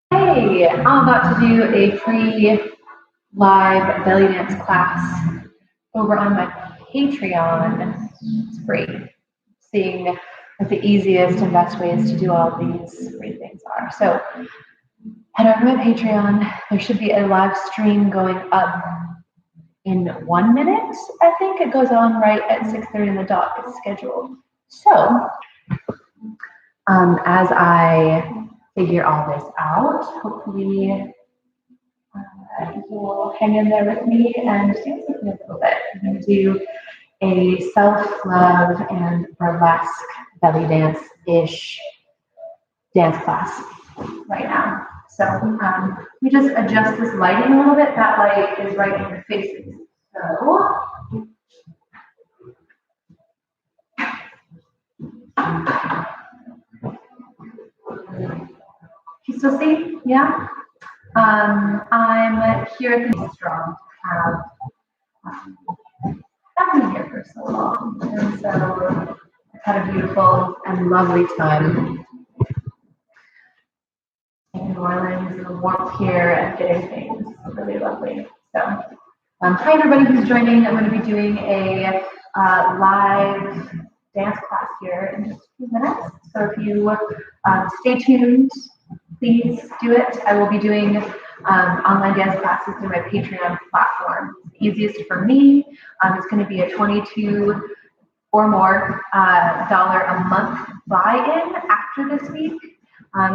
Hey, I'm about to do a free live belly dance class over on my Patreon. It's free. Seeing what the easiest and best ways to do all these great things are. So head over to my Patreon. There should be a live stream going up in 1 minute. I think it goes on right at 6:30 on the dot. It's scheduled. So as I figure all this out, hopefully you'll hang in there with me and dance with me a little bit. I'm going to do a self-love and burlesque belly dance-ish dance class right now. So we just adjust this lighting a little bit. That light is right in your faces. So you still see? Yeah? I'm here at the strong I've been here for so long, and so I've had a beautiful and lovely time in New Orleans, the warmth here and getting things really lovely. So, hi everybody who's joining. I'm going to be doing a live dance class here in just a few minutes. So if you stay tuned, please do it. I will be doing online dance classes through my Patreon platform. Easiest for me is going to be a $22 or more dollar a month buy-in after this week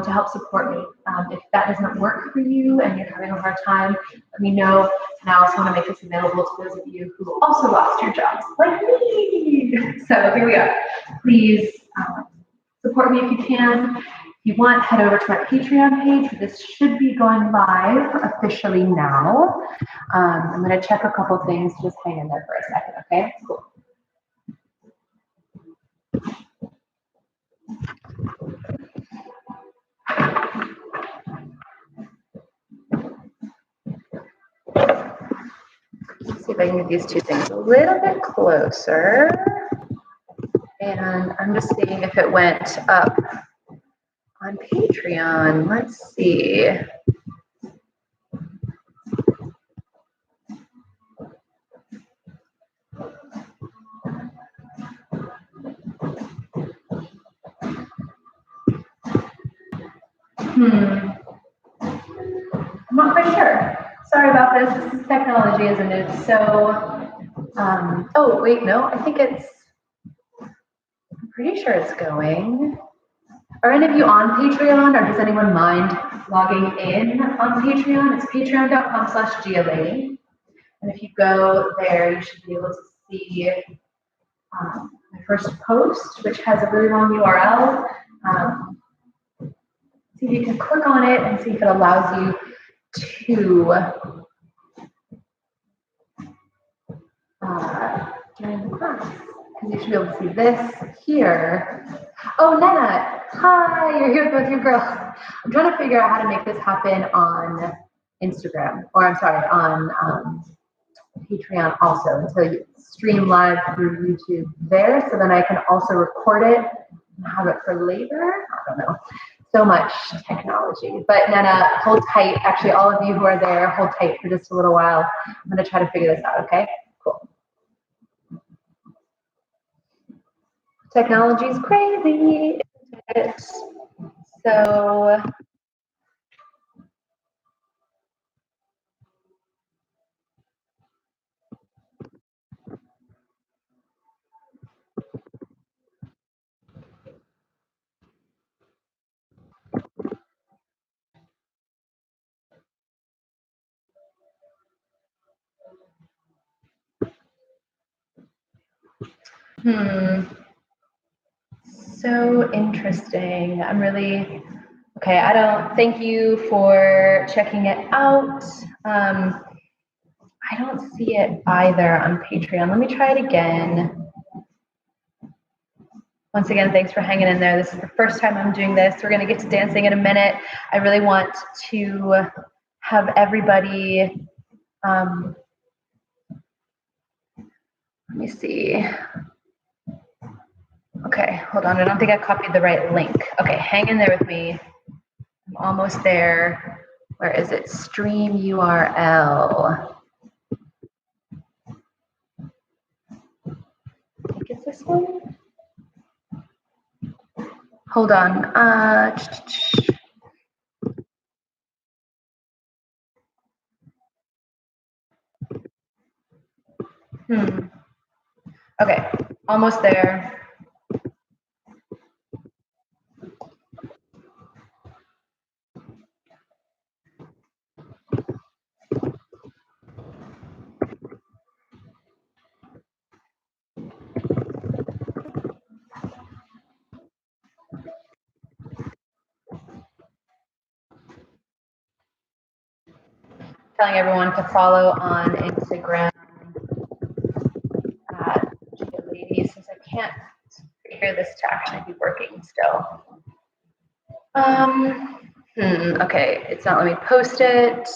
to help support me. If that doesn't work for you and you're having a hard time, let me know. And I also want to make this available to those of you who also lost your jobs, like me. So here we are. Please support me if you can. If you want, head over to my Patreon page. This should be going live officially now. I'm going to check a couple things. Just hang in there for a second, okay? Cool. Let's see if I can get these two things a little bit closer. And I'm just seeing if it went up on Patreon. Let's see. I'm not quite sure. Sorry about this. This is technology, isn't it? So, oh, wait, no, I think I'm pretty sure it's going. Are any of you on Patreon, or does anyone mind logging in on Patreon? It's patreon.com/Gaea Lady. And if you go there, you should be able to see my first post, which has a really long URL. See if you can click on it and see if it allows you to join the class. Because you should be able to see this here. Oh, Nana, hi, you're here with your girl. I'm trying to figure out how to make this happen on Instagram, or I'm sorry, on Patreon also, until you stream live through YouTube there, so then I can also record it and have it for later. I don't know. So much technology. But Nana, hold tight. Actually, all of you who are there, hold tight for just a little while. I'm going to try to figure this out, okay? Cool. Technology is crazy. So, so interesting. I'm really, okay, thank you for checking it out. I don't see it either on Patreon. Let me try it again. Once again, thanks for hanging in there. This is the first time I'm doing this. We're gonna get to dancing in a minute. I really want to have everybody, let me see. Okay, hold on, I don't think I copied the right link. Okay, hang in there with me. I'm almost there. Where is it? Stream URL. I think it's this one. Hold on. Okay, almost there. Telling everyone to follow on Instagram at Gaea Lady, since I can't figure this to actually be working still. Okay, it's not letting me post it.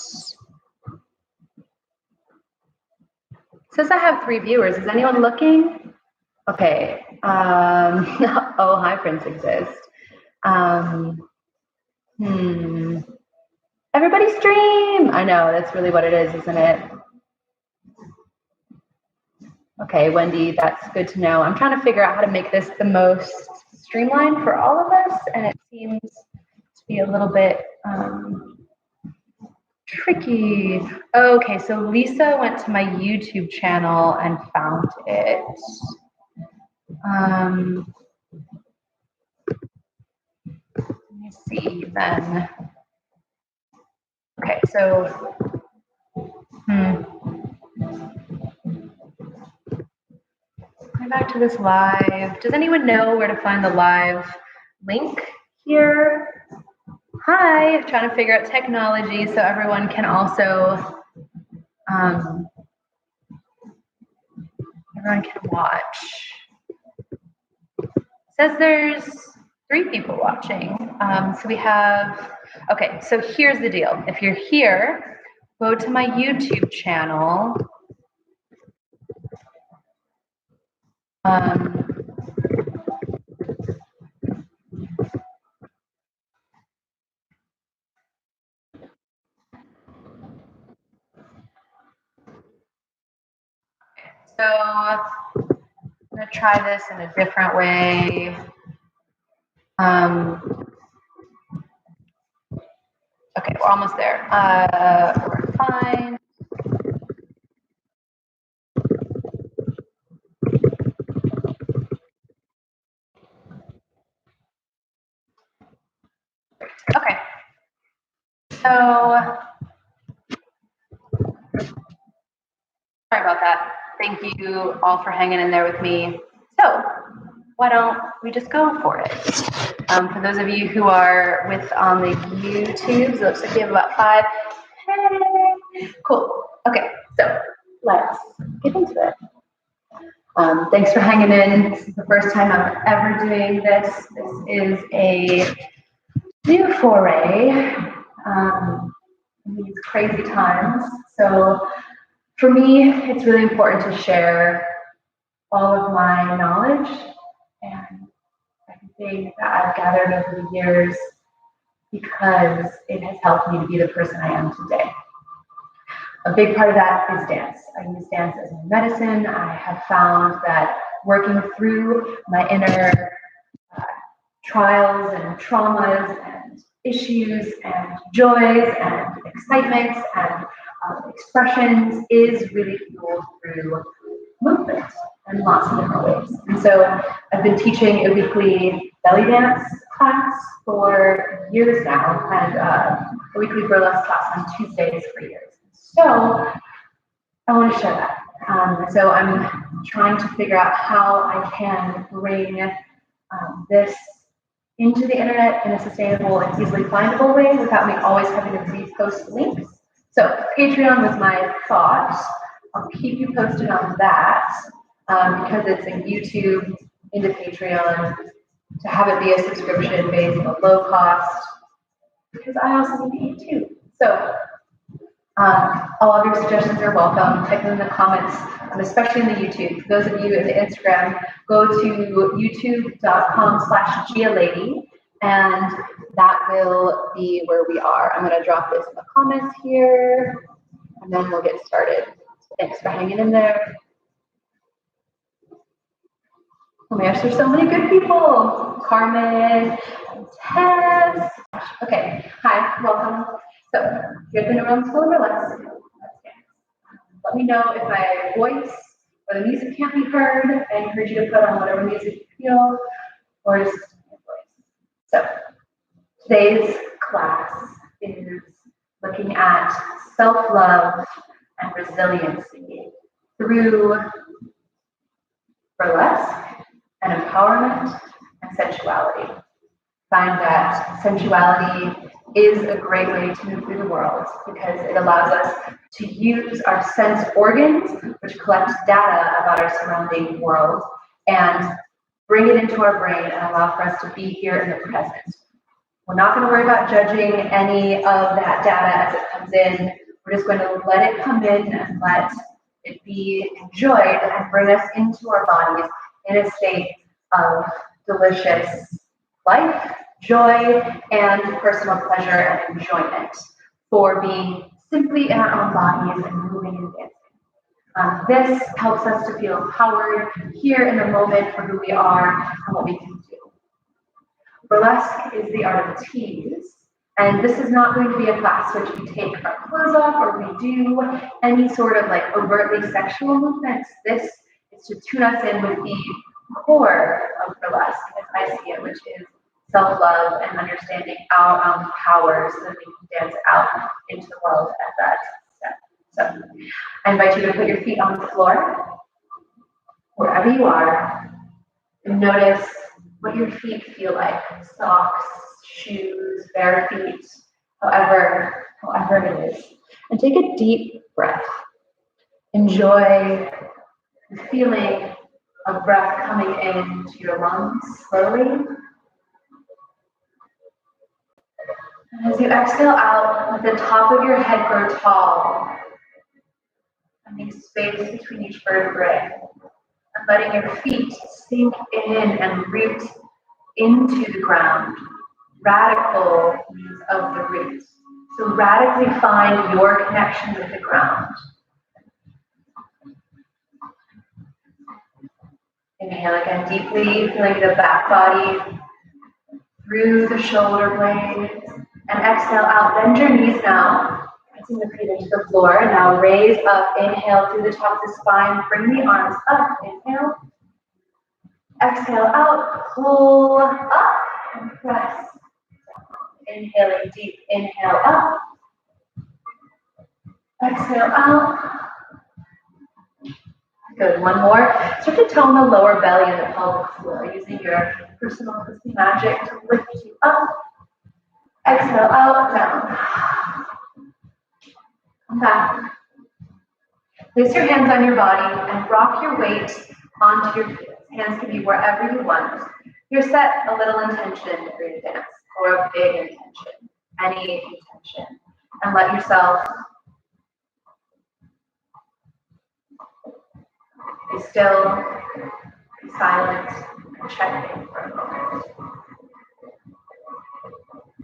It says I have 3 viewers. Is anyone looking? Okay. Oh, hi, Prince Exist. Everybody stream. I know, that's really what it is, isn't it? Okay, Wendy, that's good to know. I'm trying to figure out how to make this the most streamlined for all of us, and it seems to be a little bit tricky. Okay, so Lisa went to my YouTube channel and found it. Let me see then. Okay, so going back to this live. Does anyone know where to find the live link here? Hi, trying to figure out technology so everyone can also everyone can watch. It says there's 3 people watching. So we have, okay, so here's the deal. If you're here, go to my YouTube channel. So I'm gonna try this in a different way. Okay, we're almost there. We're fine. Okay. So sorry about that. Thank you all for hanging in there with me. So why don't we just go for it? For those of you who are with on the YouTube, it looks like we have about 5. Hey, cool. Okay, so let's get into it. Thanks for hanging in. This is the first time I'm ever doing this. This is a new foray in these crazy times. So for me, it's really important to share all of my knowledge and everything that I've gathered over the years because it has helped me to be the person I am today. A big part of that is dance. I use dance as medicine. I have found that working through my inner trials and traumas and issues and joys and excitements and expressions is really fueled through movement in lots of different ways. And so I've been teaching a weekly belly dance class for years now, and a weekly burlesque class on Tuesdays for years. So I want to share that. So I'm trying to figure out how I can bring this into the internet in a sustainable and easily findable way without me always having to repost links. So Patreon was my thought. I'll keep you posted on that because it's a YouTube into Patreon to have it be a subscription based on low cost because I also need to eat too. So all of your suggestions are welcome. Type them in the comments, especially in the YouTube. For those of you in the Instagram, go to youtube.com/Gaea Lady, and that will be where we are. I'm going to drop this in the comments here, and then we'll get started. Thanks for hanging in there. Oh my gosh, there's so many good people. Carmen, Tess. Okay, hi, welcome. So, you have been around school or let's dance. Let me know if my voice or the music can't be heard. I encourage you to put on whatever music you feel or just your voice. So, today's class is looking at self-love and resiliency through burlesque and empowerment and sensuality. Find that sensuality is a great way to move through the world because it allows us to use our sense organs, which collect data about our surrounding world, and bring it into our brain and allow for us to be here in the present. We're not going to worry about judging any of that data as it comes in. We're just going to let it come in and let it be enjoyed and bring us into our bodies in a state of delicious life, joy, and personal pleasure and enjoyment for being simply in our own bodies and moving and dancing. This helps us to feel empowered here in the moment for who we are and what we can do. Burlesque is the art of tease, and this is not going to be a class which we take our clothes off or we do any sort of like overtly sexual movements. This is to tune us in with the core of burlesque, as I see it, which is self-love and understanding our own power so that we can dance out into the world at that step. So I invite you to put your feet on the floor, wherever you are, and notice what your feet feel like. Socks, shoes, bare feet, however it is. And take a deep breath. Enjoy the feeling of breath coming into your lungs slowly. And as you exhale out, let the top of your head grow tall, finding space between each vertebrae, and letting your feet sink in and root into the ground. Radical means of the roots. So radically find your connection with the ground. Inhale again deeply, feeling the back body through the shoulder blades. And exhale out, bend your knees now. Pressing the feet into the floor. Now raise up, inhale through the top of the spine. Bring the arms up, inhale. Exhale out, pull up and press. Inhaling deep, inhale up. Exhale out. Good, one more. Start to tone the lower belly and the pelvic floor using your personal pussy magic to lift you up. Exhale out, down. Come back. Place your hands on your body and rock your weight onto your feet. Hands can be wherever you want. You're set a little intention for your dance, or a big intention, any intention. And let yourself be still, be silent, and check in for a moment.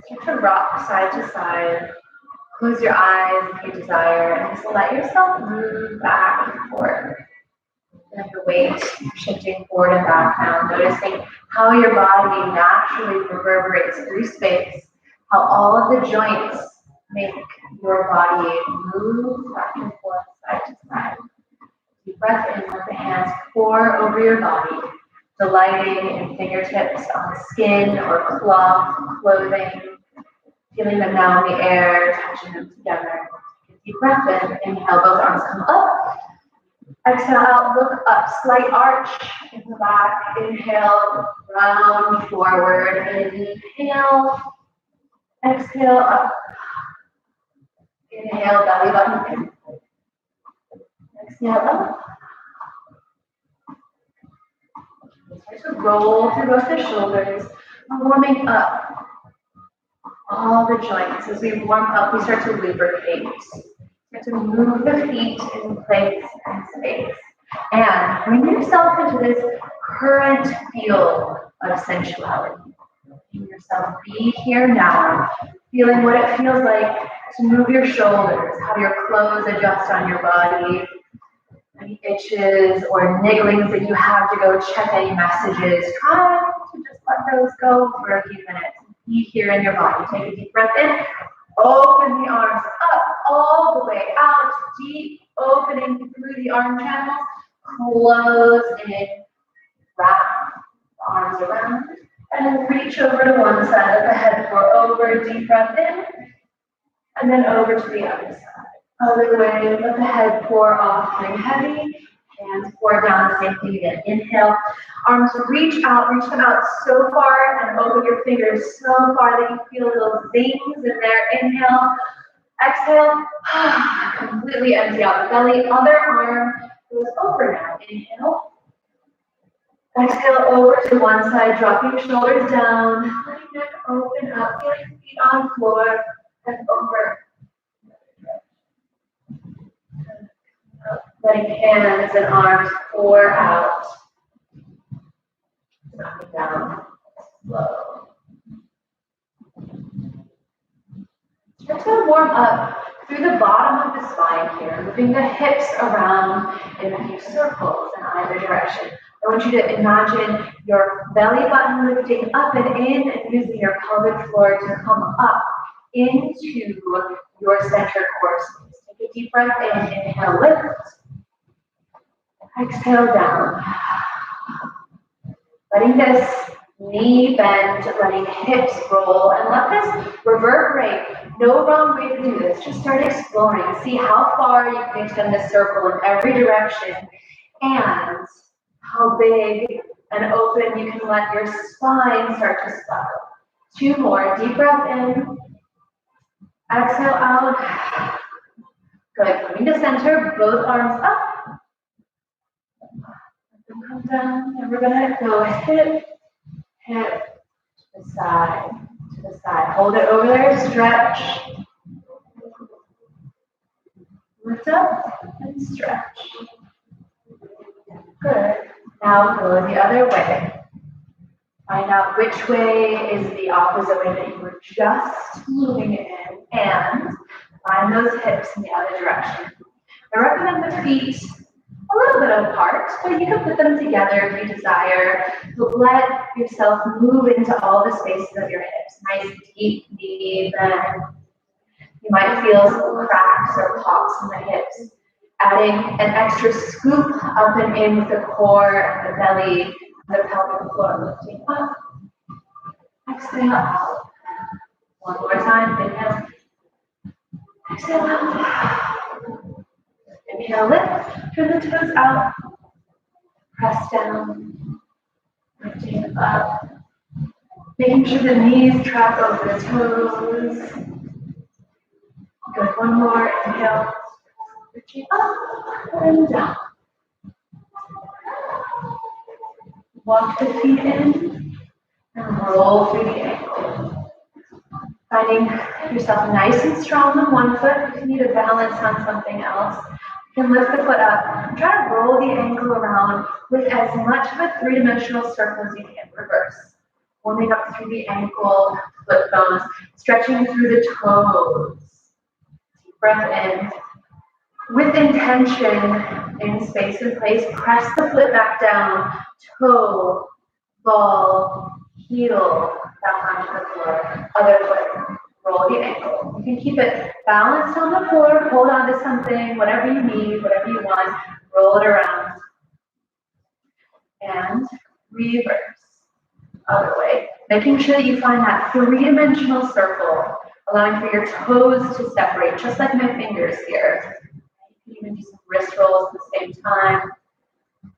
Start to rock side to side. Close your eyes if you desire, and just let yourself move back and forth. Let your weight shifting forward and back now, noticing how your body naturally reverberates through space, how all of the joints make your body move back and forth, side to side. Deep breath in, let the hands pour over your body, delighting in fingertips on skin or cloth, clothing, feeling them now in the air, touching them together. Deep breath in, inhale, both arms come up. Exhale out, look up, slight arch in the back. Inhale, round forward. Inhale, exhale up. Inhale, belly button in. Exhale up. Start to roll through both the shoulders. We're warming up all the joints. As we warm up, we start to lubricate. Start to move the feet in place and space. And bring yourself into this current field of sensuality. Letting yourself be here now, feeling what it feels like to move your shoulders, how your clothes adjust on your body, any itches or nigglings that you have to go check any messages. Try to just let those go for a few minutes. Be here in your body. Take a deep breath in. Open the arms up, all the way out, deep opening through the arm channels. Close in, wrap the arms around, and then reach over to one side. Let the head pour over, deep breath in, and then over to the other side. Other way, let the head pour off, feeling heavy. Hands pour down safely again. Inhale, arms reach them out so far, and open your fingers so far that you feel those zings in there. Inhale, exhale, completely empty out the belly. Other arm goes over now. Inhale, exhale over to one side, dropping shoulders down, letting neck open up, feeling feet on floor, and over. Letting hands and arms pour out. Coming down slow. Start to warm up through the bottom of the spine here, moving the hips around in a few circles in either direction. I want you to imagine your belly button lifting up and in and using your pelvic floor to come up into your center core space. Take a deep breath in, inhale, lift. Exhale down. Letting this knee bend, letting hips roll, and let this reverberate. No wrong way to do this. Just start exploring. See how far you can extend this circle in every direction and how big and open you can let your spine start to swell. 2 more. Deep breath in. Exhale out. Good. Coming to center, both arms up. Come down, and we're gonna go hip, hip, to the side, to the side. Hold it over there, stretch. Lift up and stretch. Good. Now go the other way. Find out which way is the opposite way that you were just moving in, and find those hips in the other direction. I recommend the feet a little bit apart, but you can put them together if you desire. But let yourself move into all the spaces of your hips. Nice deep knee bend. You might feel some cracks or pops in the hips. Adding an extra scoop up and in with the core and the belly and the pelvic floor lifting up. Exhale out. One more time. Inhale. Exhale out. Inhale, lift, turn the toes out, press down, lifting up, making sure the knees track over the toes. Good, one more, inhale, lifting up and down. Walk the feet in and roll through the ankle. Finding yourself nice and strong on one foot. If you need a balance on something else, you can lift the foot up. Try to roll the ankle around with as much of a three-dimensional circle as you can. Reverse. Warming up through the ankle, foot bones, stretching through the toes. Deep breath in. With intention, in space and place, press the foot back down. Toe, ball, heel, back onto the floor. Other foot. Roll the ankle. You can keep it balanced on the floor, hold on to something, whatever you need, whatever you want, roll it around. And reverse. Other way. Making sure that you find that three-dimensional circle, allowing for your toes to separate, just like my fingers here. You can even do some wrist rolls at the same time.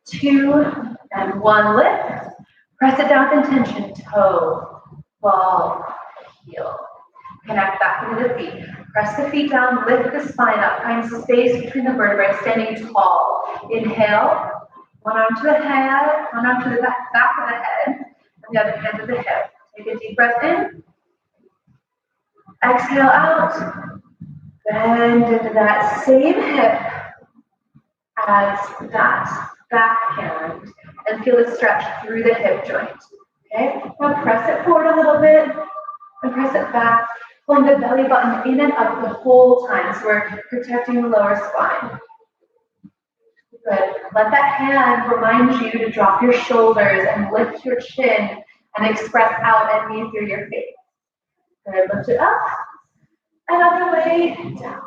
2 and 1, lift. Press it down with intention. Toe, ball, heel. Connect back into the feet. Press the feet down, lift the spine up. Find space between the vertebrae, standing tall. Inhale, one arm to the head, one arm to the back of the head, and the other hand to the hip. Take a deep breath in. Exhale out. Bend into that same hip as that back hand, and feel the stretch through the hip joint. Okay? Now press it forward a little bit, and press it back. Pulling the belly button in and up the whole time, so we're protecting the lower spine. Good. Let that hand remind you to drop your shoulders and lift your chin and express out and me through your face. Good. Lift it up. Another way down.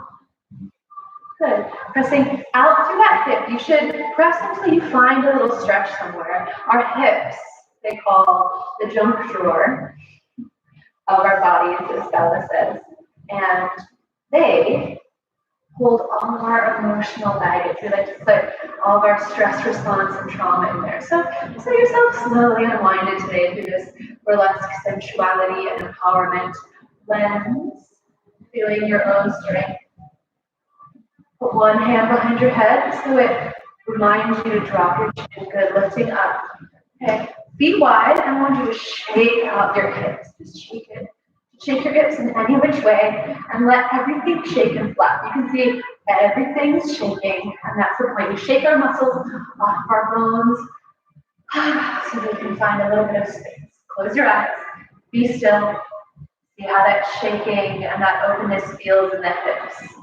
Good. Pressing out through that hip. You should press until you find a little stretch somewhere. Our hips, they call the junk drawer of our bodies, as Bella says, and they hold all of our emotional baggage. We like to put all of our stress response and trauma in there. So yourself slowly unwinded today through this burlesque sensuality and empowerment lens, feeling your own strength. Put one hand behind your head so it reminds you to drop your chin. Good, lifting up. Okay. Feet wide, I want you to shake out your hips. Just shake it. Shake your hips in any which way and let everything shake and flap. You can see everything's shaking, and that's the point. We shake our muscles off our bones so we can find a little bit of space. Close your eyes. Be still. See how that shaking and that openness feels in the hips.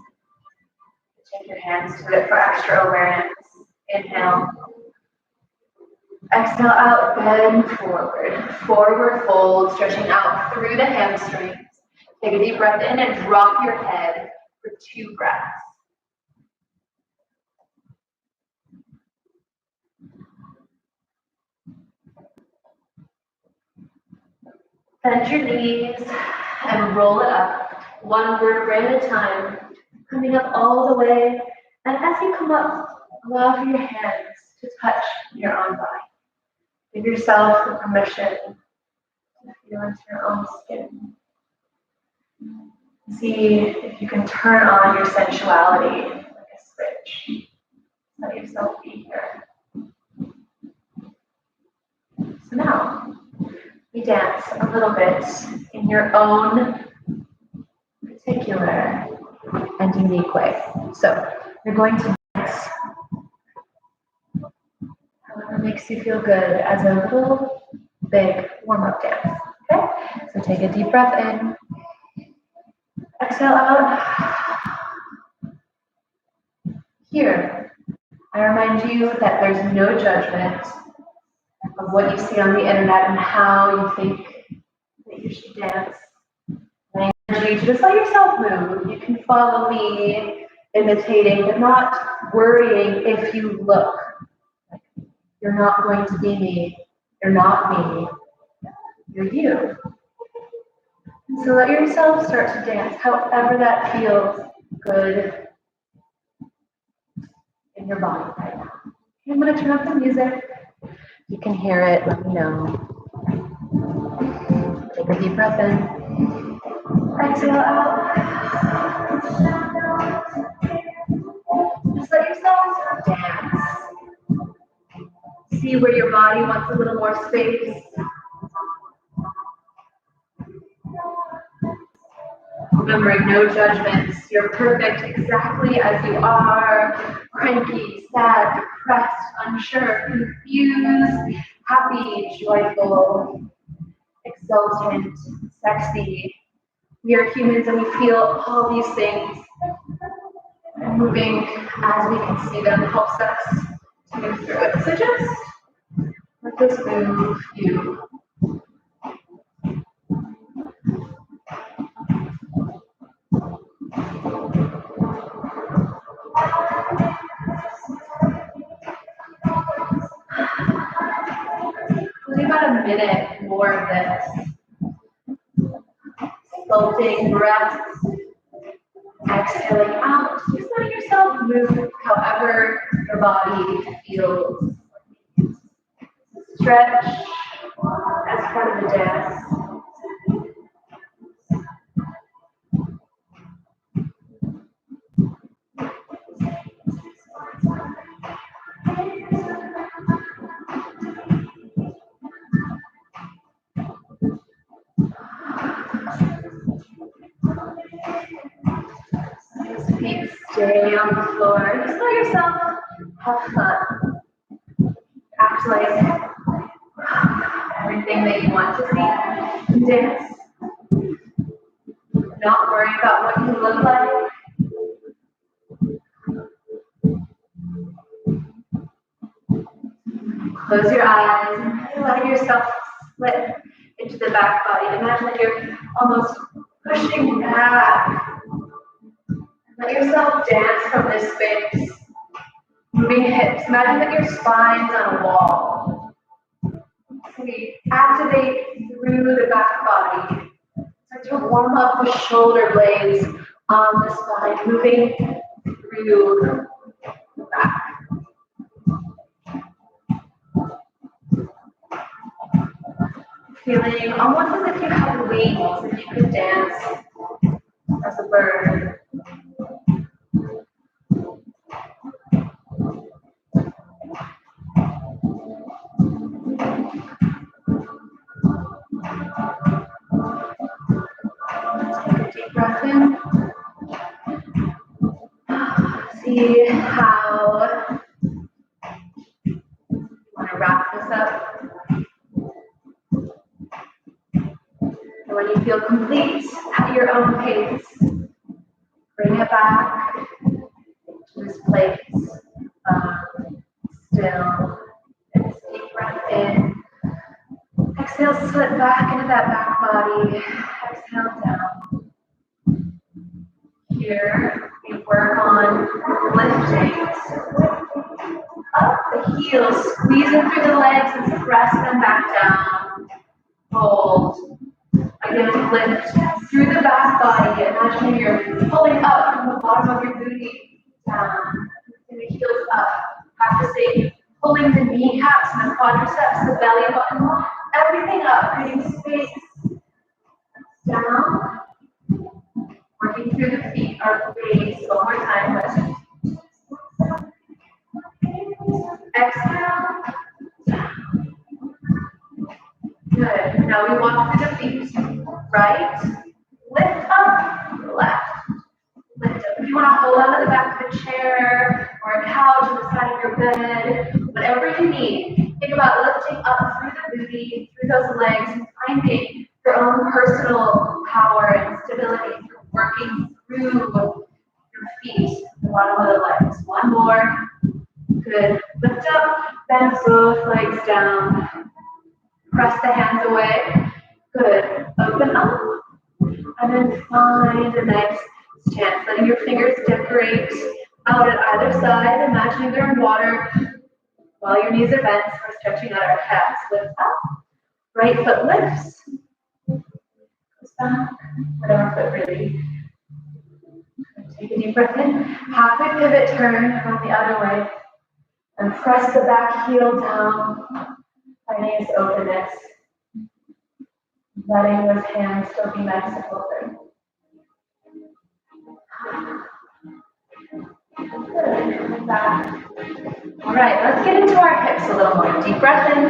Take your hands to it for extra awareness. Inhale. Exhale out, bend forward. Forward fold, stretching out through the hamstrings. Take a deep breath in and drop your head for 2 breaths. Bend your knees and roll it up, 1 vertebrae at a time, coming up all the way. And as you come up, allow for your hands to touch your own body. Give yourself the permission to feel into your own skin. See if you can turn on your sensuality like a switch. Let yourself be here. So now, we dance a little bit in your own particular and unique way. So, you're going to dance however makes you feel good as a little big warm-up dance. Okay? So take a deep breath in. Exhale out. Here, I remind you that there's no judgment of what you see on the internet and how you think that you should dance. I encourage you to just let yourself move. You can follow me, imitating, but not worrying if you look. You're not going to be me. You're not me. You're you. And so let yourself start to dance however that feels good in your body right now. I'm going to turn up the music. You can hear it. Let me know. Take a deep breath in. Exhale out. Just let yourself dance. See where your body wants a little more space. Remembering no judgments. You're perfect exactly as you are. Cranky, sad, depressed, unsure, confused, happy, joyful, exultant, sexy. We are humans and we feel all these things. And moving as we can see them helps us to move through it. So just let this move you. We'll do about a minute more of this. Sculpting breaths. Exhaling out. Just let yourself move however your body feels. Stretch as part of the dance. Feet stay on the floor. Just let yourself have fun. Act like everything that you want to see. Dance. Not worry about what you look like. Close your eyes and let yourself slip into the back body. Imagine that you're almost pushing back. Let yourself dance from this space. Moving hips. Imagine that your spine's on a wall. So we activate through the back body. Start to warm up the shoulder blades on the spine, moving through the back. Feeling almost as if you had wings and you could dance as a bird. Take a deep breath in. See how you want to wrap this up. And when you feel complete at your own pace, bring it back place. Still. And deep breath in. Exhale, slip back into that back body. Exhale down. Here, we work on lifting up the heels, squeezing through the legs and press them back down. Hold. Again, lift through the back body. Imagine you're pulling up from the bottom of your booty down. And the heels up. Practicing pulling the kneecaps and the quadriceps, the belly button, everything up, creating space. Down. Working through the feet, our base. One more time. Lift. Exhale. Good. Now we walk through the feet. Right. Lift up. Left. Lift up. If you want to hold on to the back of a chair or a couch on the side of your bed, whatever you need, think about lifting up through the booty, through those legs, and finding your own personal power and stability through working through your feet, the bottom of the legs. One more. Good. Lift up, bend both legs down. Press the hands away. Good. Open up. And then find a nice stance. Letting your fingers decorate out at either side. Imagining they're in water while your knees are bent. So we're stretching out our calves. Lift up. Right foot lifts. Goes back. Whatever foot really. Take a deep breath in. Halfway pivot turn on the other way. And press the back heel down. Finding its openness. Letting those hands still be nice and open. Good. Back. All right, let's get into our hips a little more. Deep breath in.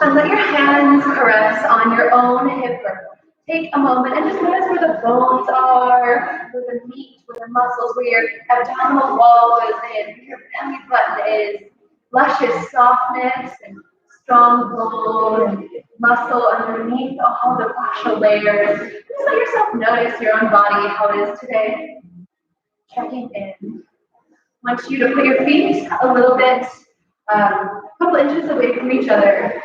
And let your hands caress on your own hip girdle. Take a moment and just notice where the bones are, where the meat, where the muscles, where your abdominal wall goes in, where your belly button is. Luscious softness and strong bone and muscle underneath all the fascial layers. Just let yourself notice your own body, how it is today. Checking in. I want you to put your feet a little bit, a couple inches away from each other,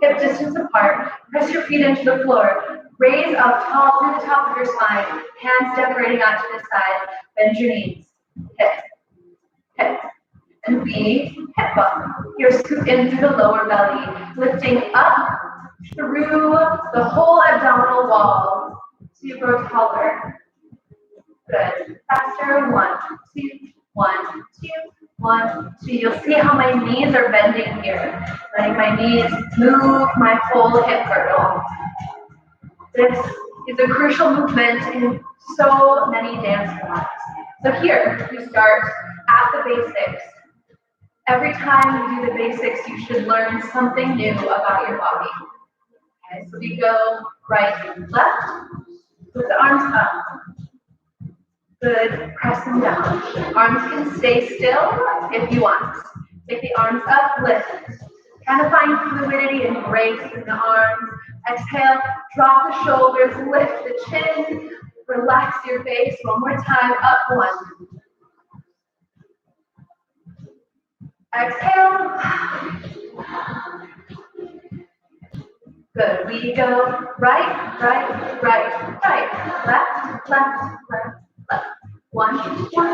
hip distance apart. Press your feet into the floor. Raise up tall through the top of your spine. Hands decorating out to the side. Bend your knees. Hip. Hip. And be hip up. Here, scoop in through the lower belly, lifting up through the whole abdominal wall to grow taller. Good. Faster. 1, 2, 1, 2, 1, 2. You'll see how my knees are bending here. Letting my knees move my whole hip girdle. This is a crucial movement in so many dance forms. So here, you start at the basics. Every time you do the basics, you should learn something new about your body. Okay, so we go right and left, with the arms up. Good, press them down. Arms can stay still if you want. Take the arms up, lift. Trying to find fluidity and grace in the arms. Exhale, drop the shoulders, lift the chin, relax your face. One more time, up 1. Exhale. Good. We go right, right, right, right. Left, left, left, left. 1, 1,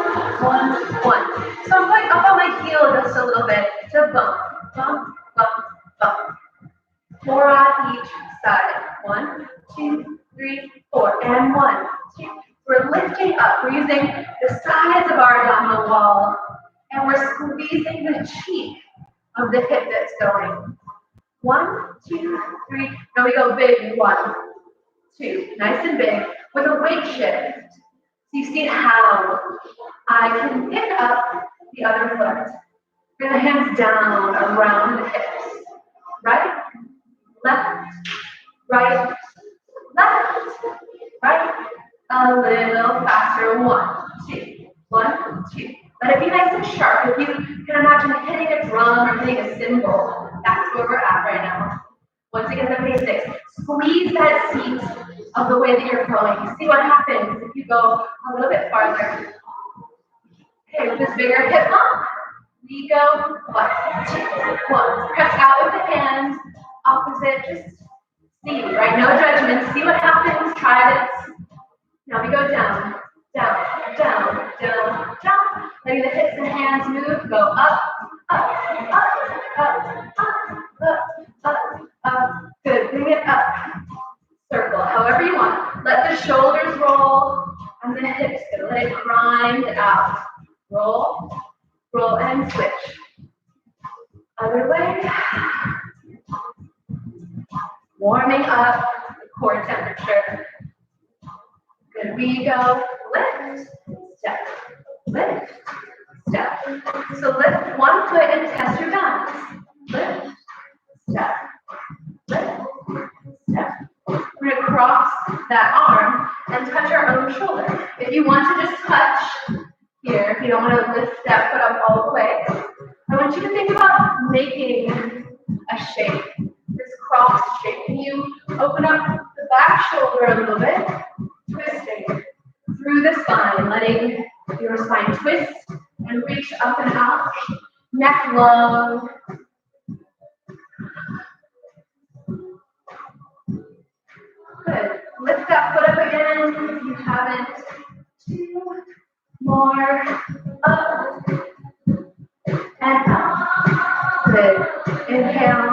1, 1. So I'm going up on my heel just a little bit to bump, bump, bump, bump. 4 on each side. 1, 2, 3, 4. And 1, 2. We're lifting up. We're using the sides of our abdominal wall. And we're squeezing the cheek of the hip that's going. 1, 2, 3. Now we go big. 1, 2. Nice and big with a weight shift. So you see how I can pick up the other foot. Bring the hands down around the hips. Right, left, right, left, right. A little faster. 1, 2. 1, 2. Let it be nice and sharp. If you can imagine hitting a drum or hitting a cymbal, that's where we're at right now. Once again, the basics. Squeeze that seat of the way that you're going. See what happens if you go a little bit farther. Okay, with this bigger hip pump, we go 1, 2, 1. Press out with the hands, opposite, just see, right? No judgment. See what happens, try this. Now we go down, down, down, down, down. Letting the hips and hands move, go up, up, up, up, up, up, up. Good, bring it up. Circle, however you want. Let the shoulders roll and the hips go. Let it grind out. Roll, roll, and switch. Other way. Warming up the core temperature. Good, we go lift, step, lift, step. So lift one foot and test your balance. Lift, step, lift, step. We're going to cross that arm and touch our own shoulder. If you want to just touch here, if you don't want to lift that foot up all the way, I want you to think about making a shape, this cross shape. Can you open up the back shoulder a little bit, twisting through the spine, letting your spine twist and reach up and out, neck long. Good. Lift that foot up again if you haven't. 2 more. Up. And up. Good. Inhale.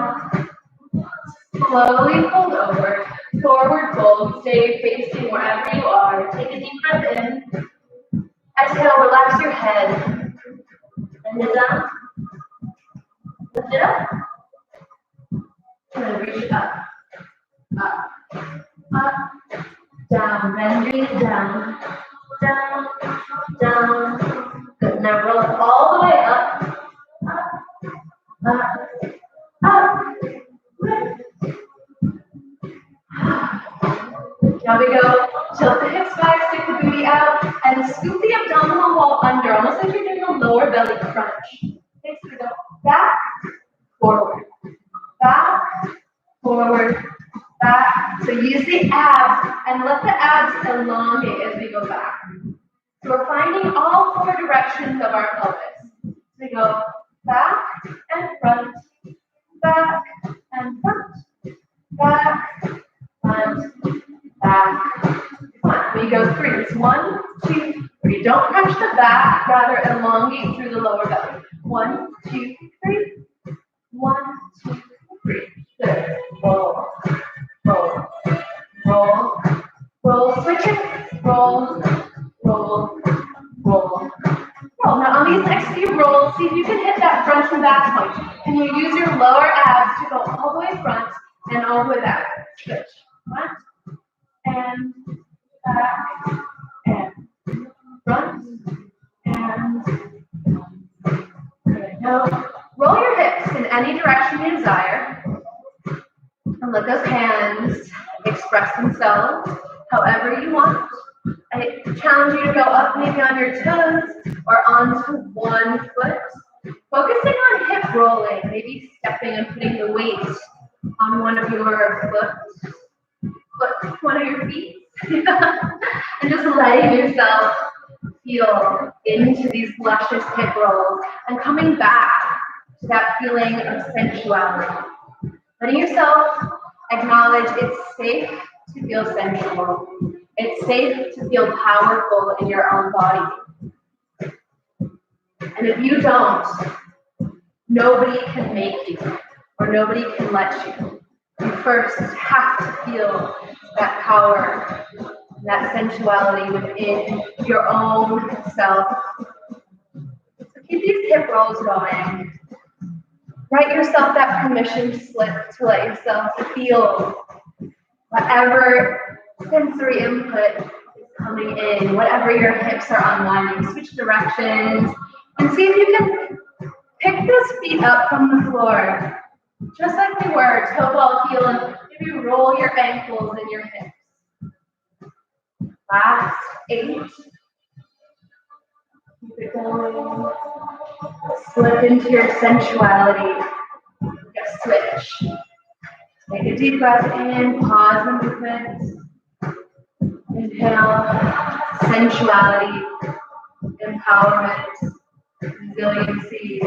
Slowly fold over. Forward fold. Stay facing wherever you are. Take a deep breath in. Exhale. Relax your head. Bend it down. Lift it up. And then reach it up. Up. Up, down, bend your knees down, down, down. Good. Now roll it all the way up, up, up. Now we go, tilt the hips back, stick the booty out, and scoop the abdominal wall under, almost like you're doing a lower belly crunch. Okay, so we go back, forward, back, forward, back. So use the abs and let the abs elongate as we go back. So we're finding all 4 directions of our pelvis. So we go back and front, back and front, back, front, back, front. We go 3. 1, 2, 3. Don't crunch the back, rather elongate through the lower belly. 1, 2, 3. 1, 2, 3. Good. Roll. Roll, roll, roll, switch it, roll, roll, roll, roll. Now on these next few rolls, see if you can hit that front and back point. Can you use your lower abs to go all the way front and all the way back? Switch, front and back and front and good. Now roll your hips in any direction you desire. And let those hands express themselves however you want. I challenge you to go up maybe on your toes or onto one foot. Focusing on hip rolling, maybe stepping and putting the weight on one of your one of your feet. And just letting yourself feel into these luscious hip rolls and coming back to that feeling of sensuality. Letting yourself acknowledge it's safe to feel sensual. It's safe to feel powerful in your own body. And if you don't, nobody can make you or nobody can let you. You first have to feel that power, that sensuality within your own self. So keep these hip rolls going. Write yourself that permission slip to let yourself feel whatever sensory input is coming in, whatever your hips are unwinding. Switch directions and see if you can pick those feet up from the floor, just like they were, toe ball heel, and maybe roll your ankles and your hips. Last 8. Keep it going. Slip into your sensuality. Just switch. Take a deep breath in, pause the movement. Inhale, sensuality, empowerment. resiliency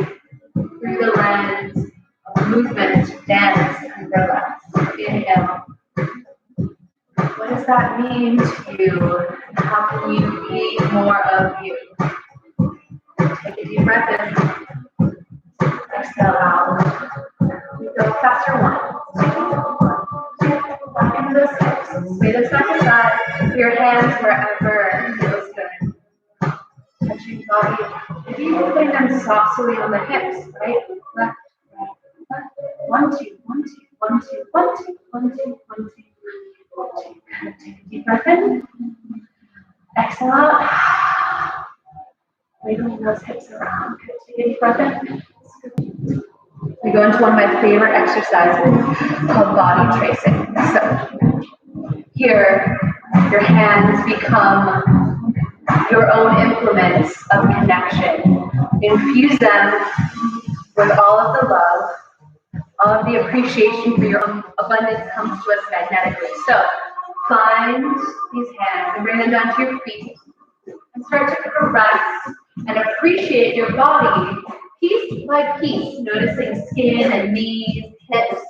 through the lens of movement, dance, and burlesque. Inhale. What does that mean to you? How can you be more of you? Take a deep breath in. Exhale out. We go faster. 1, 2, back into those hips. Sway those back aside. Your hands wherever feels good. Touching body. Maybe you're putting them softly on the hips, right? Left, right, left. 1, 2, 1, 2, 1, 2, 1, 2, 1, 2, 1, 2. Take a deep breath in. Exhale out. Wiggling those hips around. Take a deep breath in. We go into one of my favorite exercises called body tracing. So here, your hands become your own implements of connection. Infuse them with all of the love. All of the appreciation for your own abundance comes to us magnetically. So find these hands and bring them down to your feet and start to caress and appreciate your body piece by piece, noticing skin and knees, hips,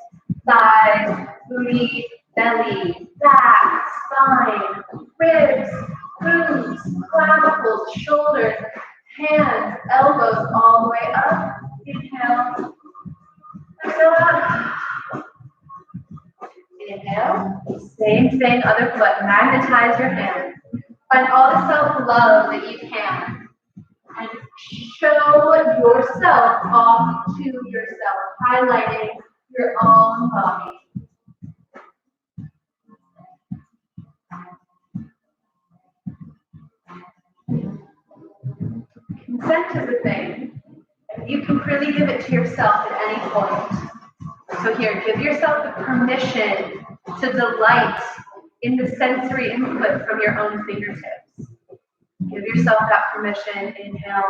thighs, booty, belly, back, spine, ribs, glutes, clavicles, shoulders, hands, elbows, all the way up. Inhale. Exhale out. Inhale. Same thing, other foot. Magnetize your hands. Find all the self-love that you can. And show yourself off to yourself, highlighting your own body. Consent is a thing. And you can really give it to yourself at any point. So here, give yourself the permission to delight in the sensory input from your own fingertips. Give yourself that permission. Inhale.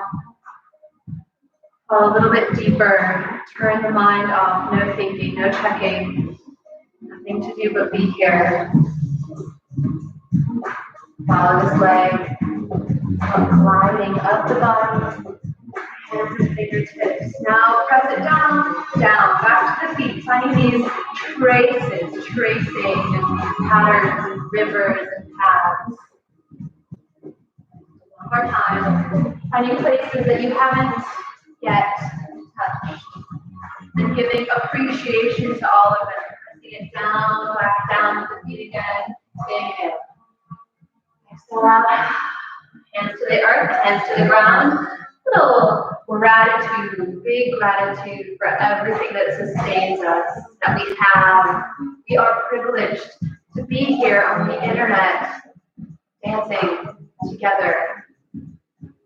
Fall a little bit deeper. Turn the mind off. No thinking, no checking. Nothing to do but be here. Follow this leg. Gliding up the body. Hands and fingertips. Now press it down, down, back to the feet. Finding these traces, tracing patterns and rivers and paths. One more time. Finding places that you haven't yet touched. And giving appreciation to all of them. Pressing it down, back down to the feet again. Inhale. Exhale out. Hands to the earth, hands to the ground. Little gratitude, big gratitude for everything that sustains us, that we have. We are privileged to be here on the internet, dancing together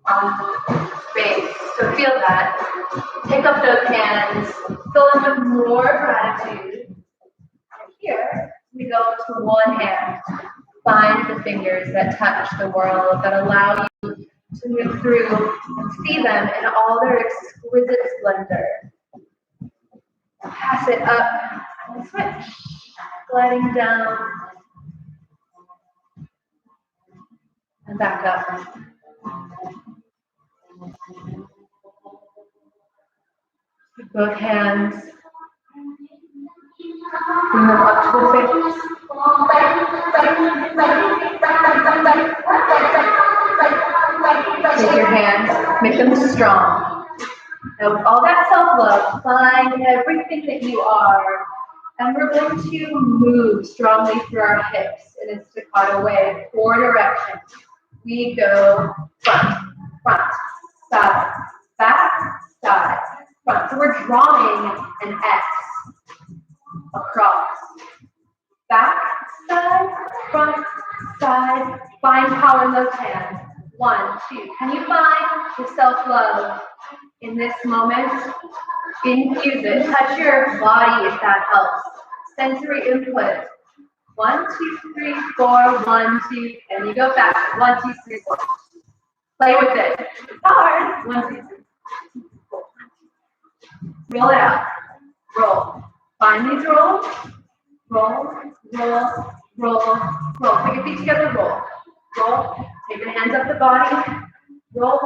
on space. So feel that. Pick up those hands, fill them with more gratitude. And here we go to one hand. Find the fingers that touch the world, that allow you to move through and see them in all their exquisite splendor. Pass it up and switch, gliding down and back up. With both hands, bring them up to the face. Take your hands, make them strong. Now with all that self-love, find everything that you are, and we're going to move strongly through our hips in a staccato way, 4 directions. We go front, front, side, back, side, front. So we're drawing an X across. Back, side, front, side. Find power in those hands. 1, 2. Can you find your self-love in this moment? Infuse it. Touch your body if that helps. Sensory input. 1, 2, 3, 4. 1, 2. And you go back. 1, 2, 3, 4. Play with it. It's hard. 1, 2, 3. Roll it out. Roll. Find these rolls. Roll, roll, roll, roll. Take your feet together. Roll. Roll. Take your hands up the body. Roll,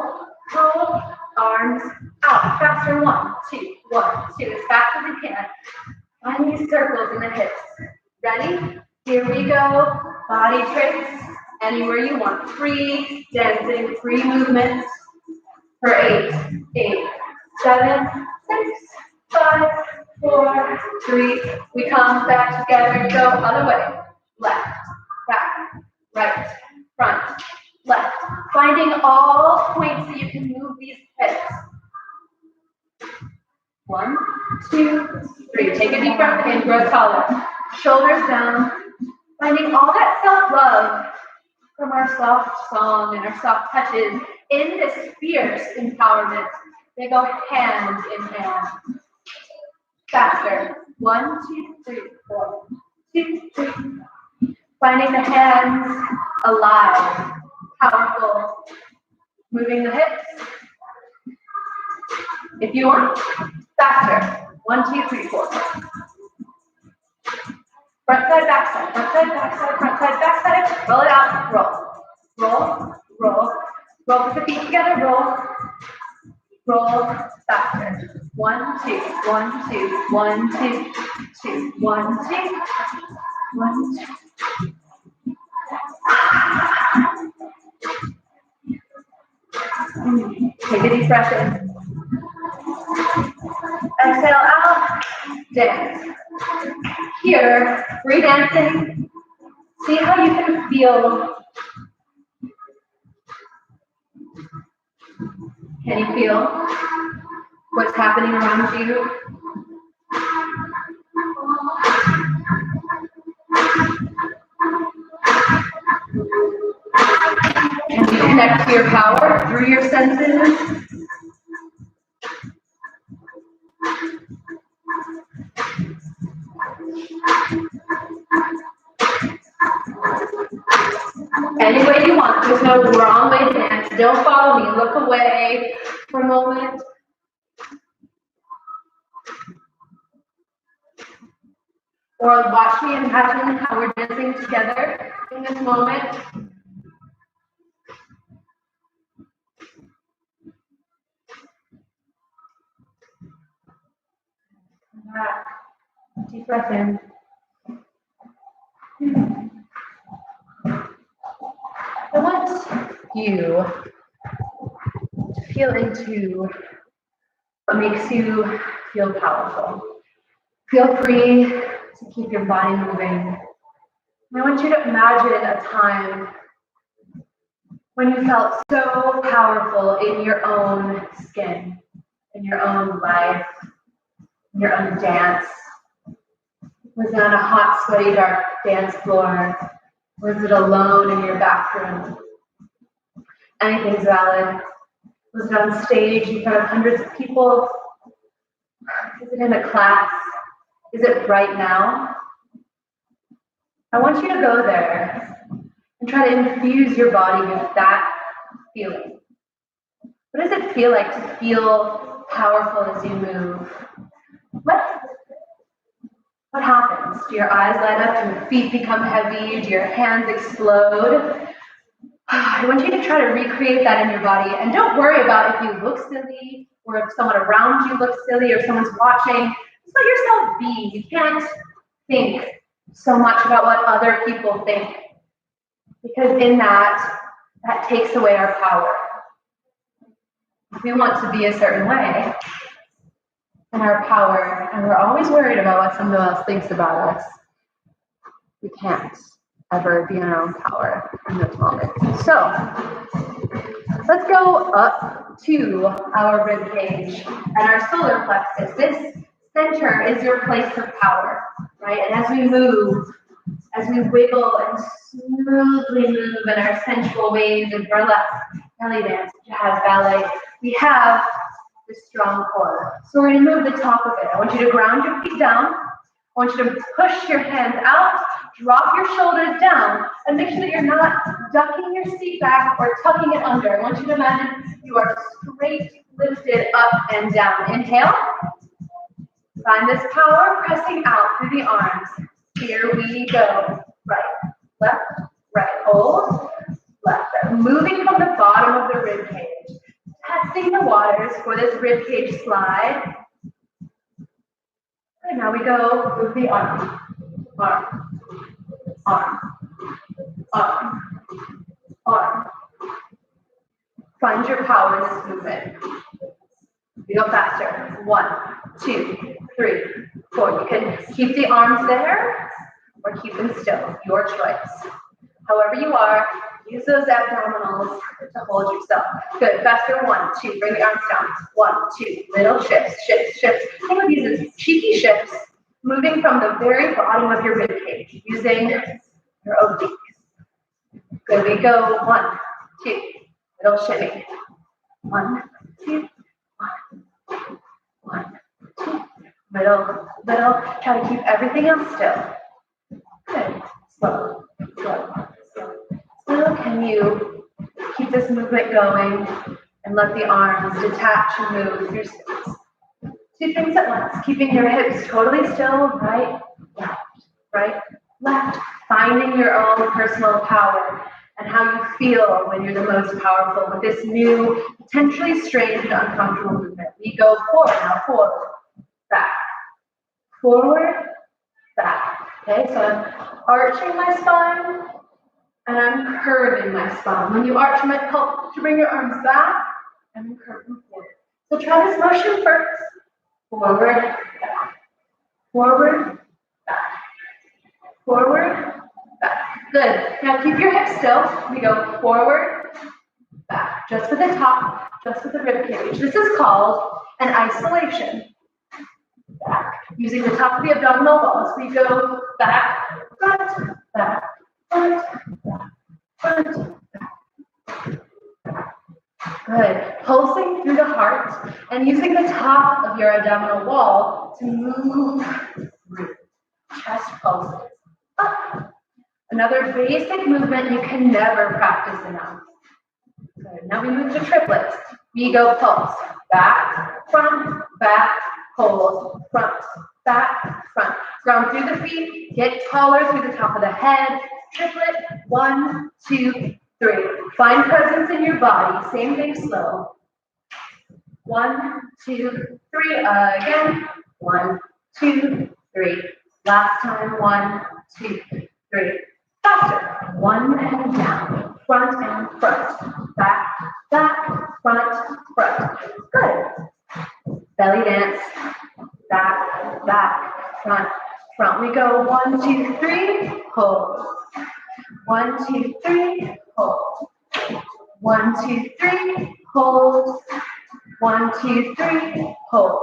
roll, arms out, faster, 1, 2, 1, 2, as fast as you can. Find these circles in the hips. Ready? Here we go. Body tricks, anywhere you want. Free dancing, free movements for 8, 7, 6, 5, 4, 3. We come back together, go other way. Left, back, right, front, left. Finding all points that you can move these hips. 1, 2, 3. Take a deep breath in, grow taller. Shoulders down. Finding all that self-love from our soft song and our soft touches in this fierce empowerment. They go hand in hand. Faster. 1, 2, 3, 4. 2, 3. Finding the hands alive, powerful. Moving the hips. If you want, faster. 1, 2, 3, 4. Front side, back side, front side, back side, front side, back side. Roll it out, roll. Roll, roll. Roll with the feet together, roll. Roll faster. 1, 2, 1, 2, 1, 2, 2, 1, 2, 1, 2. Take a deep breath in. Exhale out, dance. Here, free dancing. See how you can feel. Can you feel what's happening around you? Can you connect to your power through your senses? Any way you want. There's no wrong way to dance. Don't follow me. Look away for a moment. Or watch me and imagine how we're dancing together in this moment. Deep breath in. I want you to feel into what makes you feel powerful. Feel free to keep your body moving. I want you to imagine a time when you felt so powerful in your own skin, in your own life, in your own dance. Was it on a hot, sweaty, dark dance floor? Was it alone in your bathroom? Anything's valid. Was it on stage in front of hundreds of people? Is it in a class? Is it right now? I want you to go there and try to infuse your body with that feeling. What does it feel like to feel powerful as you move? What happens? Do your eyes light up? Do your feet become heavy? Do your hands explode? I want you to try to recreate that in your body. And don't worry about if you look silly or if someone around you looks silly or someone's watching. Just let yourself be. You can't think so much about what other people think. Because in that takes away our power. If we want to be a certain way, and our power, and we're always worried about what someone else thinks about us, we can't ever be in our own power in those moments. So let's go up to our rib cage and our solar plexus. This center is your place of power, right? And as we move, as we wiggle and smoothly move in our sensual ways of burlesque, belly dance, jazz, ballet, we have this strong core. So we're going to move the top of it. I want you to ground your feet down. I want you to push your hands out, drop your shoulders down, and make sure that you're not ducking your seat back or tucking it under. I want you to imagine you are straight, lifted up and down. Inhale. Find this power pressing out through the arms. Here we go. Right, left, right. Hold, left. Moving from the bottom of the rib cage. Test testing the waters for this rib cage slide. And now we go with the arm, arm, arm, arm, arm. Find your power in this movement. We go faster. 1, 2, 3, 4. You can keep the arms there or keep them still, your choice. However you are, use those abdominals to hold yourself. Good, faster. 1, 2, bring the arms down. 1, 2, little shifts, shifts, shifts. Think of these as cheeky shifts, moving from the very bottom of your rib cage, using your obliques. Good, we go. 1, 2, little shimmy. 1, 2, 1, 1, 2, little, try to keep everything else still. Good, slow, slow, slow. Still, can you keep this movement going and let the arms detach and move with your space? 2 things at once, keeping your hips totally still, right, left, finding your own personal power and how you feel when you're the most powerful with this new, potentially strange and uncomfortable movement. We go forward now, forward, back, forward, back. Okay, so I'm arching my spine and I'm curving my spine. When you arch, you might help to bring your arms back and then curve them forward. So try this motion first. Forward, back, forward, back, forward, back. Good. Now keep your hips still. We go forward, back. Just with the top, just with the rib cage. This is called an isolation. Back. Using the top of the abdominal walls, we go back, front, back, front, back, front, back. Good. Pulsing through the heart and using the top of your abdominal wall to move through. Chest pulses up. Another basic movement you can never practice enough. Good. Now we move to triplets. We go pulse. Back, hold, front, back, front. Ground through the feet, get taller through the top of the head. Triplet, 1, 2, 3. Find presence in your body. Same thing, slow. 1, 2, 3. Again. 1, 2, 3. Last time. 1, 2, 3. Faster. 1 and down. Front and front. Back, front, front. Good. Belly dance. Back, front, front. We go 1, 2, 3. Hold. 1, 2, 3. Hold. 1, 2, 3. Hold. 1, 2, 3. Hold.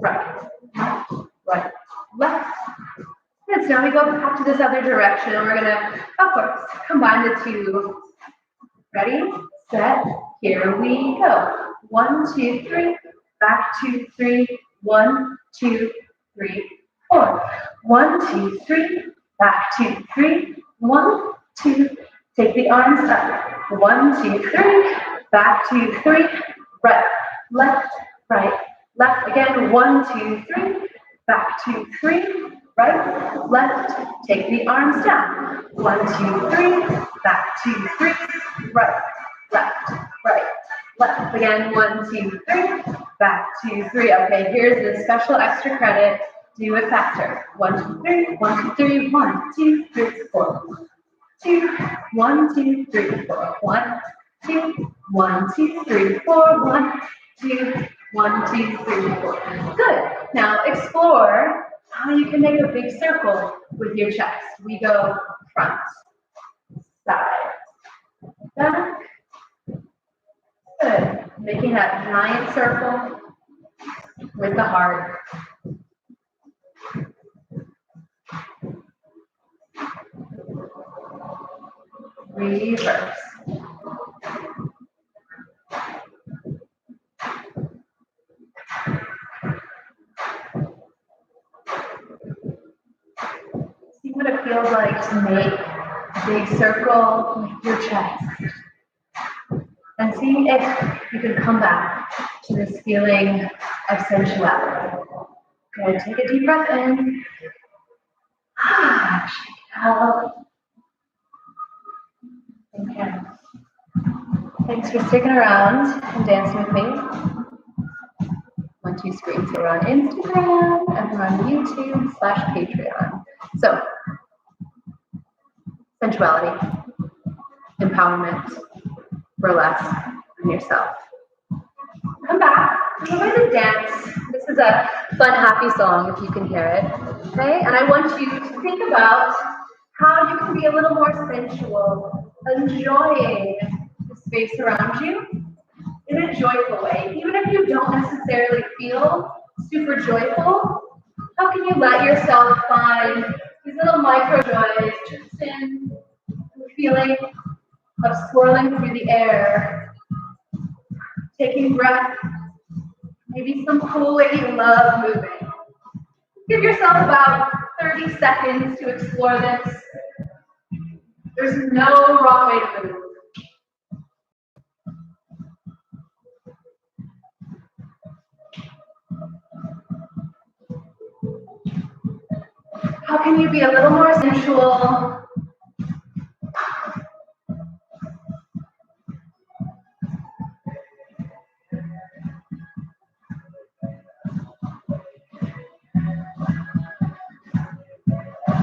Right, left. Good. So now we go back to this other direction. We're gonna, of course, combine the two. Ready, set, here we go. 1, 2, 3. Back, 2, 3. 1, 2, 3, 4. 1, 2, 3. Back, 2, 3. 1, 2. Take the arms up. 1, 2, 3. Back, 2, 3. Right, left, again. 1, 2, 3. Back, 2, 3. Right, left. Take the arms down. 1, 2, 3. Back, 2, 3. Right, left. Again. 1, 2, 3. Back, 2, 3. Okay, here's the special extra credit. Do it faster. 1, 2, 3. 1, 2, 3. 1, 2, 3, 4. 2. 1, 2, 3, 4. 1, 2. 1, 2, 3, 4. 1, 2. 1, 2, 3, 4. Good. Now explore how you can make a big circle with your chest. We go front, side, back. Good. Making that giant circle with the heart. Reverse. See what it feels like to make a big circle with your chest. And see if you can come back to this feeling of sensuality. Good. Take a deep breath in. Shake it out. Okay. Thanks for sticking around and dancing with me. 1, 2 screens. So we're on Instagram and we're on YouTube/Patreon. So, sensuality, empowerment, burlesque, and yourself. Come back. We're going to dance. This is a fun, happy song if you can hear it. Okay? And I want you to think about how you can be a little more sensual, enjoying the space around you in a joyful way. Even if you don't necessarily feel super joyful, how can you let yourself find these little micro joys just in the feeling of swirling through the air, taking breath, maybe some cool way you love moving. Give yourself about 30 seconds to explore this. There's no wrong way to move. How can you be a little more sensual?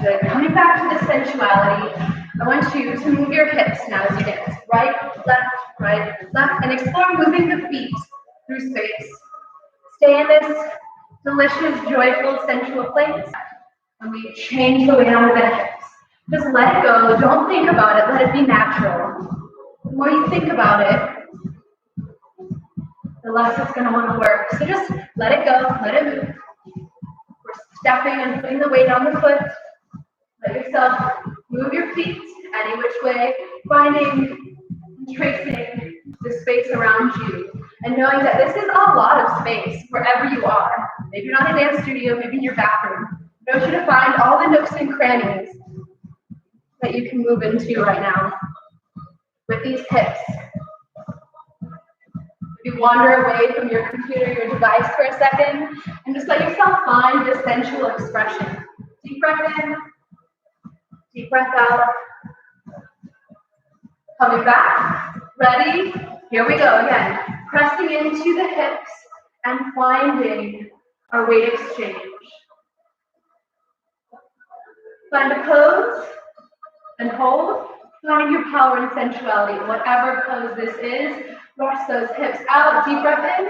Good. Coming back to the sensuality, I want you to move your hips now as you dance. Right, left, and explore moving the feet through space. Stay in this delicious, joyful, sensual place. And we change the weight on the hips. Just let it go. Don't think about it. Let it be natural. The more you think about it, the less it's going to want to work. So just let it go. Let it move. We're stepping and putting the weight on the foot. Let yourself move your feet any which way, finding and tracing the space around you. And knowing that this is a lot of space wherever you are. Maybe you're not in a dance studio, maybe in your bathroom. I want you to find all the nooks and crannies that you can move into right now with these hips. Maybe wander away from your computer, your device for a second, and just let yourself find this sensual expression. Deep breath in, deep breath out. Coming back, ready? Here we go again. Pressing into the hips and finding our weight exchange. Find a pose and hold. Find your power and sensuality. Whatever pose this is, brush those hips out. Deep breath in.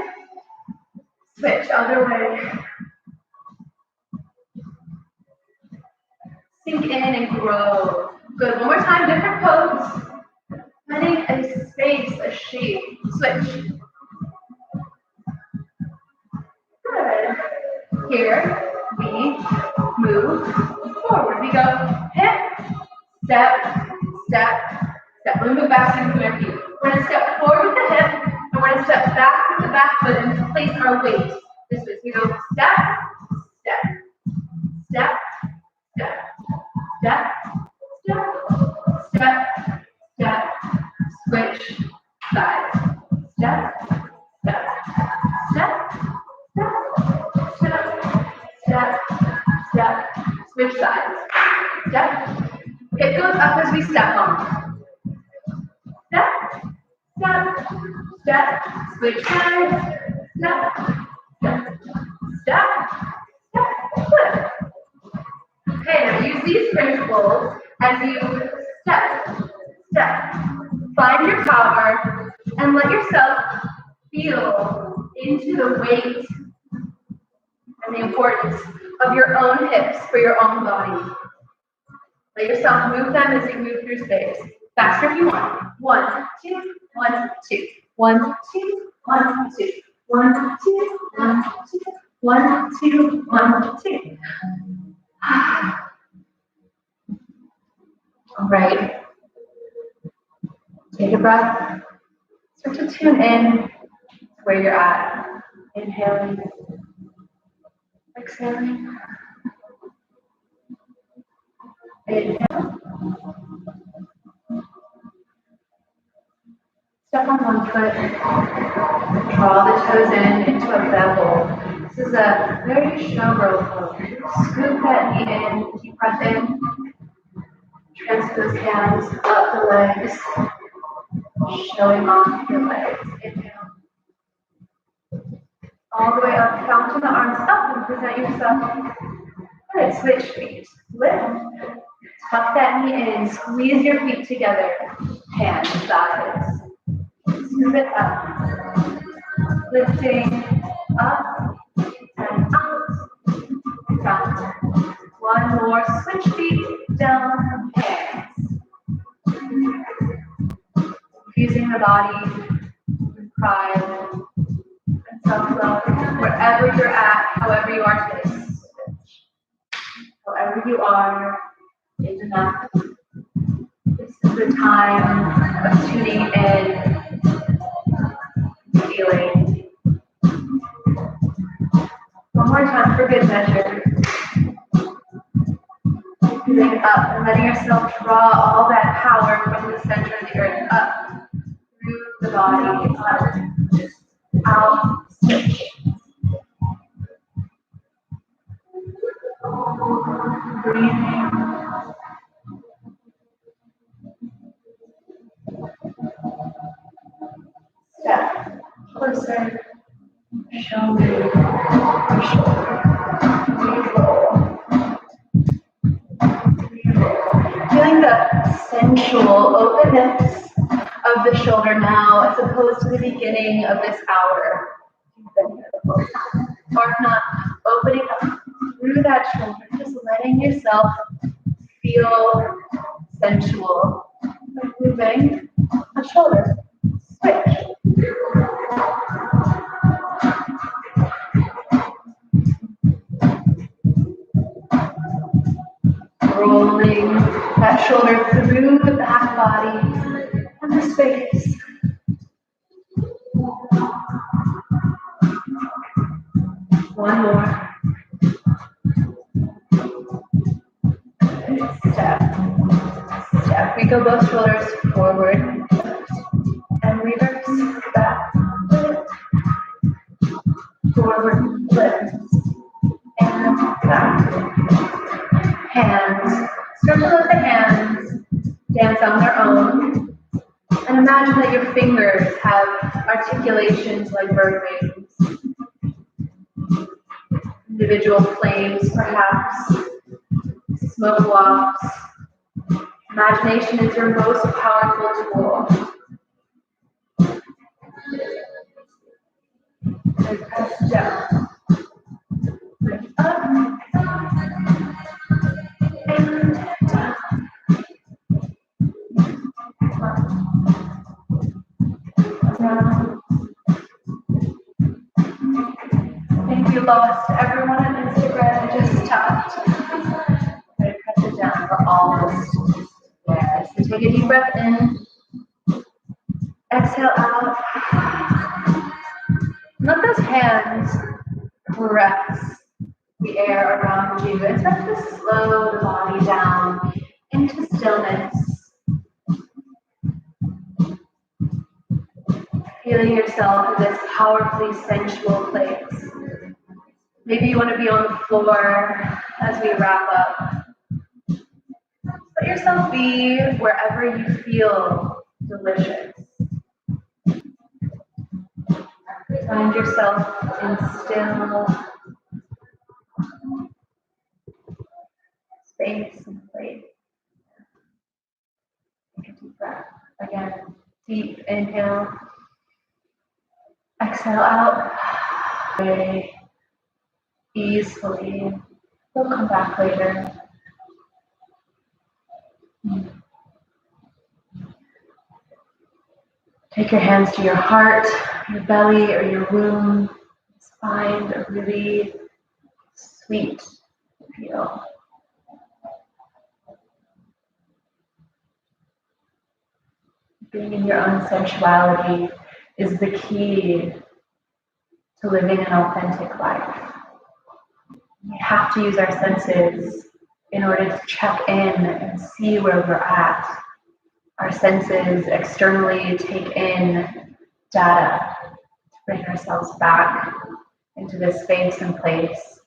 Switch other way. Sink in and grow. Good. One more time. Different pose. Finding a space, a shape. Switch. Good. Here we move forward. We go hip, step, step, step. We move back to the our feet. We're going to step forward with the hip, and we're going to step back with the back foot and place our weight. This way. So we go step, step, step, step, step, step, step, step, switch, side, step, step, step, step, step, switch sides. Step. It goes up as we step on. Step, step, step, switch sides. Step, step, step, step, flip. Okay, now use these principles as you step, step. Find your power and let yourself feel into the weight and the importance of your own hips for your own body. Let yourself move them as you move through space. Faster if you want. 1, 2, 1, 2. 1, 2, 1, 2. 1, 2, 1, 2. 1, 2, 1, 2. All right. Take a breath. Start to tune in to where you're at. Inhaling. Exhaling. Inhale. Step on one foot. Draw the toes in into a bevel. This is a very showgirl pose. Scoop that knee in. Deep breath in. Transfer those hands up the legs. Showing off your legs. Inhale. All the way up. Counter the arms up and present yourself. Good. Switch feet. Lift. Tuck that knee in. Squeeze your feet together. Hands, thighs. Scoop it up. Lifting up and out. Count. One more. Switch feet. Down. Hands. Infusing the body with pride and self-love. Wherever you're at, however you are today. However you are is enough. This is the time of tuning in, feeling. One more time for good measure. Feeling up and letting yourself draw all that power from the center of the earth up through the body, up, out, switch. Breathing. Step closer. Shoulder to shoulder. Reroll. Feeling the sensual openness of the shoulder now as opposed to the beginning of this hour. Or if not, opening up through that shoulder, just letting yourself feel sensual. Moving the shoulder. Switch. Rolling that shoulder through the back body and the space. One more. Step. Step. We go both shoulders forward and reverse back. Lift. Forward, lift, and back. Hands. Start to let the hands dance on their own. And imagine that your fingers have articulations like bird wings. Individual flames, perhaps. Smoke blobs. Imagination is your most powerful tool. And press down. Lift up. And down. Thank you, Lost. Everyone on Instagram just tapped. I'm going to press it down. We're almost there. So take a deep breath in. Exhale out. Let those hands caress the air around you and start to slow the body down into stillness. Feeling yourself in this powerfully sensual place. Maybe you want to be on the floor as we wrap up. Let yourself be wherever you feel delicious. Find yourself in still space and place. Take a deep breath. Again, deep inhale. Exhale out. Very easily. We'll come back later. Take your hands to your heart, your belly, or your womb. Just find a really sweet feel. Being in your own sensuality is the key to living an authentic life. We have to use our senses in order to check in and see where we're at. Our senses externally take in data to bring ourselves back into this space and place.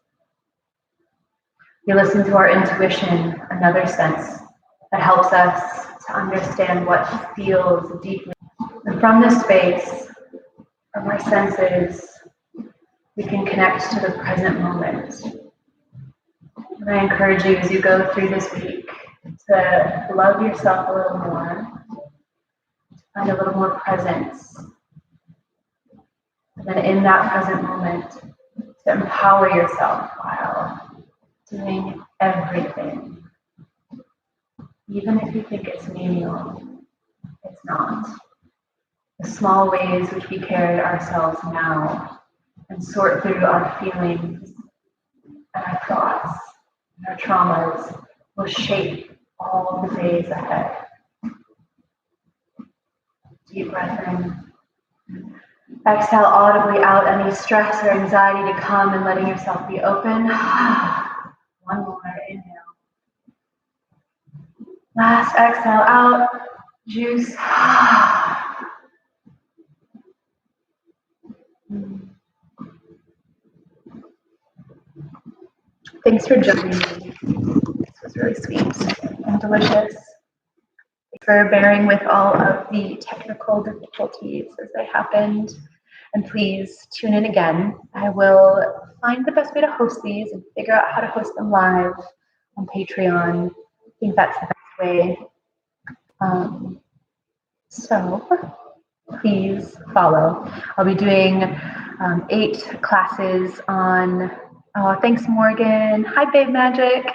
We listen to our intuition, another sense that helps us to understand what feels deeply. from this space, from our senses, we can connect to the present moment. And I encourage you as you go through this week to love yourself a little more, find a little more presence. And then in that present moment, to empower yourself while doing everything. Even if you think it's menial, it's not. The small ways which we carry ourselves now and sort through our feelings and our thoughts and our traumas will shape all the days ahead. Deep breath in. Exhale audibly out any stress or anxiety to come and letting yourself be open. One more, inhale. Last exhale out, juice. Thanks for joining me. This was really sweet and delicious. Thanks for bearing with all of the technical difficulties as they happened. And please tune in again. I will find the best way to host these and figure out how to host them live on Patreon. I think that's the best way. So please follow. I'll be doing 8 classes on, thanks Morgan. Hi Babe Magic.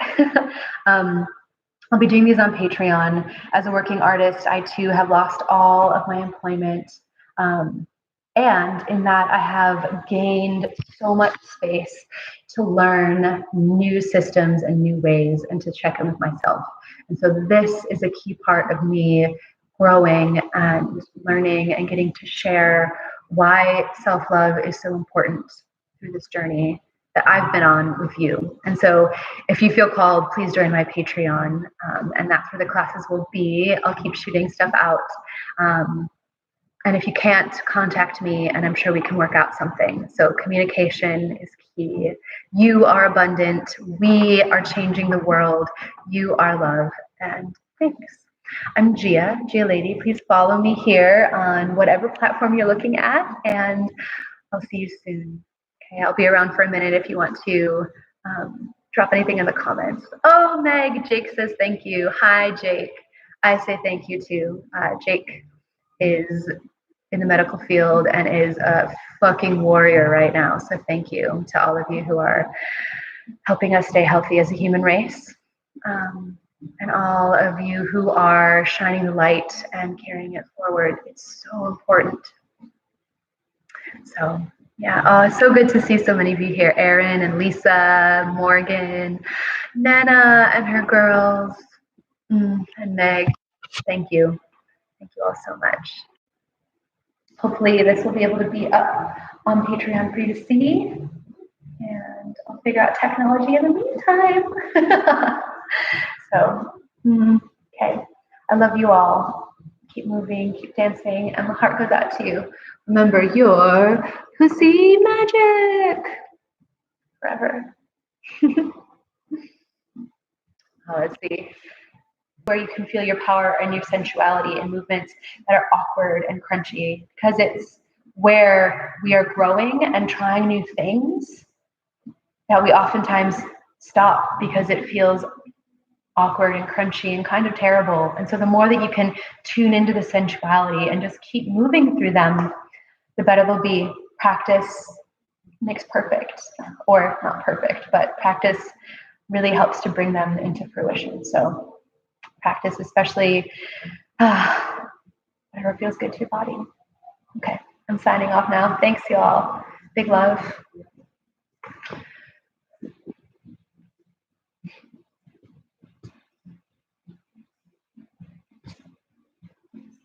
I'll be doing these on Patreon. As a working artist, I too have lost all of my employment. And in that, I have gained so much space to learn new systems and new ways and to check in with myself. And so this is a key part of me growing and learning and getting to share why self-love is so important through this journey that I've been on with you. And so if you feel called, please join my Patreon. And that's where the classes will be. I'll keep shooting stuff out. And if you can't, contact me and I'm sure we can work out something. So communication is key. You are abundant. We are changing the world. You are love. And thanks. I'm Gaea Lady. Please follow me here on whatever platform you're looking at, and I'll see you soon. Okay, I'll be around for a minute if you want to drop anything in the comments. Oh, Meg, Jake says thank you. Hi, Jake. I say thank you too. Jake is in the medical field and is a fucking warrior right now. So thank you to all of you who are helping us stay healthy as a human race. And all of you who are shining the light and carrying it forward. It's so important. So yeah, so good to see so many of you here. Erin and Lisa, Morgan, Nana and her girls, and Meg. Thank you. Thank you all so much. Hopefully this will be able to be up on Patreon for you to see. And I'll figure out technology in the meantime. So, okay. I love you all. Keep moving, keep dancing, and my heart goes out to you. Remember, you're Pussy Magic forever. Let's see. Where you can feel your power and your sensuality in movements that are awkward and crunchy, because it's where we are growing and trying new things that we oftentimes stop because it feels awkward and crunchy and kind of terrible. And so the more that you can tune into the sensuality and just keep moving through them, the better they'll be. Practice makes perfect, or not perfect, but practice really helps to bring them into fruition. So practice, especially whatever feels good to your body. Okay, I'm signing off now. Thanks, y'all. Big love.